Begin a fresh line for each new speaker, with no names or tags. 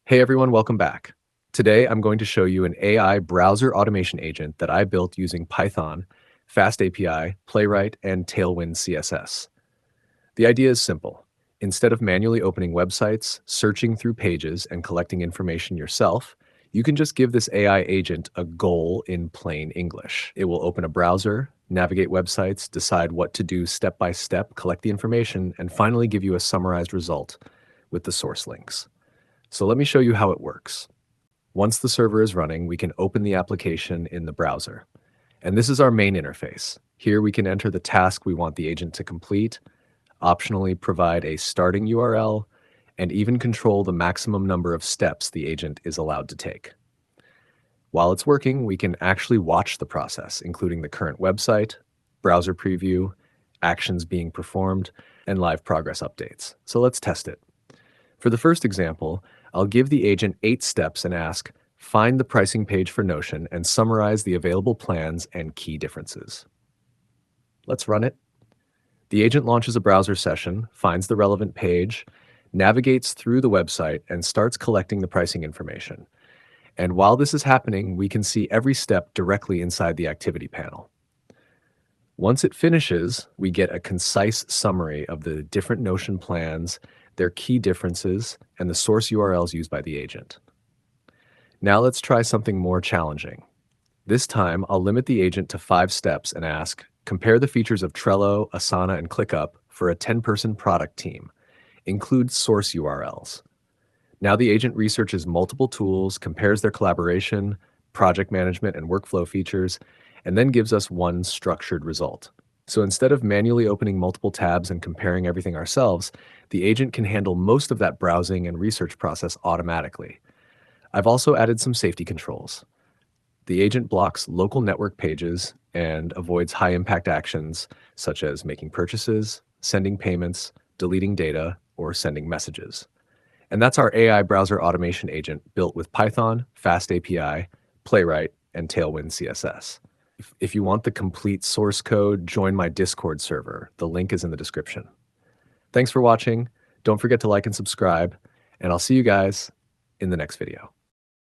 Hey everyone, welcome back. Today I'm going to show you an AI browser automation agent that I built using Python, FastAPI, Playwright, and Tailwind CSS. The idea is simple. Instead of manually opening websites, searching through pages, and collecting information yourself, you can just give this AI agent a goal in plain English. It will open a browser, navigate websites, decide what to do step by step, collect the information, and finally give you a summarized result with the source links. So let me show you how it works. Once the server is running, we can open the application in the browser. And this is our main interface. Here we can enter the task we want the agent to complete, optionally provide a starting URL, and even control the maximum number of steps the agent is allowed to take. While it's working, we can actually watch the process, including the current website, browser preview, actions being performed, and live progress updates. So let's test it. For the first example, I'll give the agent 8 steps and ask, find the pricing page for Notion and summarize the available plans and key differences. Let's run it. The agent launches a browser session, finds the relevant page, navigates through the website, and starts collecting the pricing information. And while this is happening, we can see every step directly inside the activity panel. Once it finishes, we get a concise summary of the different Notion plans, their key differences, and the source URLs used by the agent. Now let's try something more challenging. This time, I'll limit the agent to 5 steps and ask, compare the features of Trello, Asana, and ClickUp for a 10-person product team. Include source URLs. Now the agent researches multiple tools, compares their collaboration, project management, and workflow features, and then gives us one structured result. So instead of manually opening multiple tabs and comparing everything ourselves, the agent can handle most of that browsing and research process automatically. I've also added some safety controls. The agent blocks local network pages and avoids high-impact actions such as making purchases, sending payments, deleting data, or sending messages. And that's our AI browser automation agent built with Python, FastAPI, Playwright, and Tailwind CSS. If you want the complete source code, join my Discord server. The link is in the description. Thanks for watching. Don't forget to like and subscribe, and I'll see you guys in the next video.